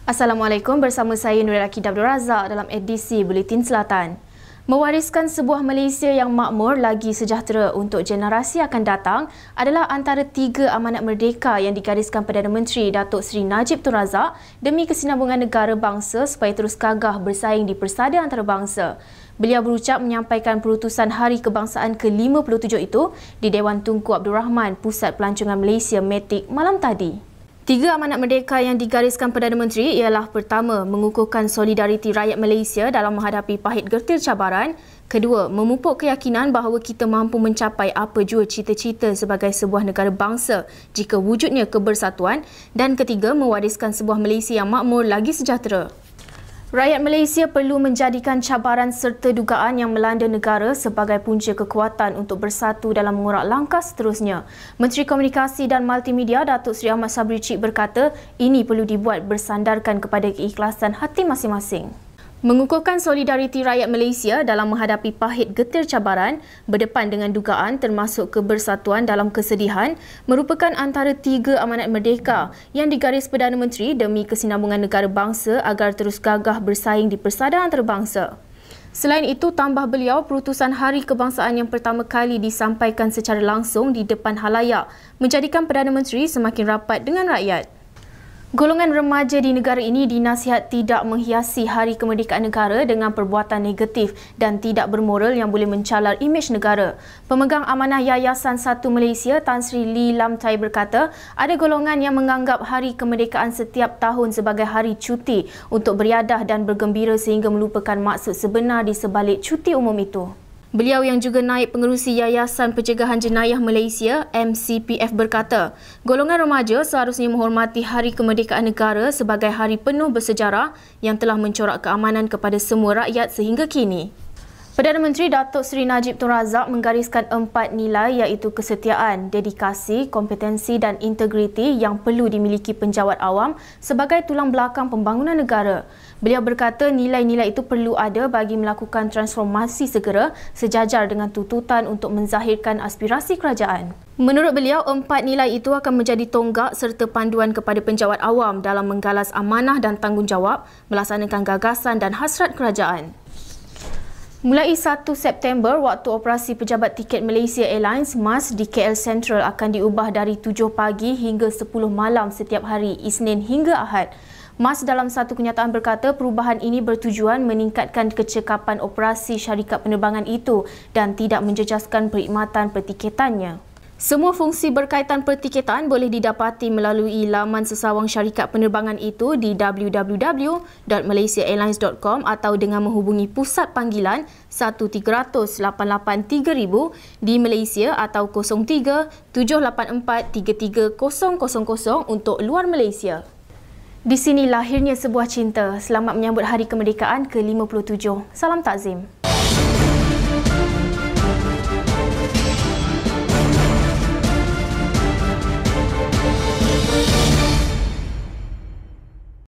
Assalamualaikum, bersama saya Nuril Akid Abdul Razak dalam edisi Buletin Selatan. Mewariskan sebuah Malaysia yang makmur lagi sejahtera untuk generasi akan datang adalah antara 3 amanat merdeka yang digariskan Perdana Menteri Datuk Seri Najib Tun Razak demi kesinambungan negara bangsa supaya terus gagah bersaing di persada antarabangsa. Beliau berucap menyampaikan perutusan Hari Kebangsaan ke-57 itu di Dewan Tunku Abdul Rahman, Pusat Pelancongan Malaysia Metik malam tadi. 3 amanat merdeka yang digariskan Perdana Menteri ialah: pertama, mengukuhkan solidariti rakyat Malaysia dalam menghadapi pahit getir cabaran; kedua, memupuk keyakinan bahawa kita mampu mencapai apa jua cita-cita sebagai sebuah negara bangsa jika wujudnya kebersatuan; dan ketiga, mewariskan sebuah Malaysia yang makmur lagi sejahtera. Rakyat Malaysia perlu menjadikan cabaran serta dugaan yang melanda negara sebagai punca kekuatan untuk bersatu dalam mengurak langkah seterusnya. Menteri Komunikasi dan Multimedia Datuk Seri Ahmad Sabri Cik berkata, ini perlu dibuat bersandarkan kepada keikhlasan hati masing-masing. Mengukuhkan solidariti rakyat Malaysia dalam menghadapi pahit getir cabaran, berdepan dengan dugaan termasuk kebersatuan dalam kesedihan, merupakan antara 3 amanat merdeka yang digaris Perdana Menteri demi kesinambungan negara bangsa agar terus gagah bersaing di persada antarabangsa. Selain itu, tambah beliau, perutusan Hari Kebangsaan yang pertama kali disampaikan secara langsung di depan halayak menjadikan Perdana Menteri semakin rapat dengan rakyat. Golongan remaja di negara ini dinasihat tidak menghiasi Hari Kemerdekaan Negara dengan perbuatan negatif dan tidak bermoral yang boleh mencalar imej negara. Pemegang amanah Yayasan Satu Malaysia, Tan Sri Lee Lam Tai berkata, ada golongan yang menganggap Hari Kemerdekaan setiap tahun sebagai hari cuti untuk beriadah dan bergembira sehingga melupakan maksud sebenar di sebalik cuti umum itu. Beliau yang juga naib pengerusi Yayasan Pencegahan Jenayah Malaysia MCPF berkata, golongan remaja seharusnya menghormati Hari Kemerdekaan Negara sebagai hari penuh bersejarah yang telah mencorak keamanan kepada semua rakyat sehingga kini. Perdana Menteri Datuk Seri Najib Tun Razak menggariskan 4 nilai iaitu kesetiaan, dedikasi, kompetensi dan integriti yang perlu dimiliki penjawat awam sebagai tulang belakang pembangunan negara. Beliau berkata nilai-nilai itu perlu ada bagi melakukan transformasi segera sejajar dengan tuntutan untuk menzahirkan aspirasi kerajaan. Menurut beliau, 4 nilai itu akan menjadi tonggak serta panduan kepada penjawat awam dalam menggalas amanah dan tanggungjawab, melaksanakan gagasan dan hasrat kerajaan. Mulai 1 September, waktu operasi pejabat tiket Malaysia Airlines MAS di KL Central akan diubah dari 7 pagi hingga 10 malam setiap hari Isnin hingga Ahad. MAS dalam satu kenyataan berkata perubahan ini bertujuan meningkatkan kecekapan operasi syarikat penerbangan itu dan tidak menjejaskan perkhidmatan pertiketannya. Semua fungsi berkaitan pertiketan boleh didapati melalui laman sesawang syarikat penerbangan itu di www.malaysiaairlines.com atau dengan menghubungi pusat panggilan 1300-883-000 di Malaysia atau 03-784-33000 untuk luar Malaysia. Di sini lahirnya sebuah cinta. Selamat menyambut Hari Kemerdekaan ke-57. Salam takzim.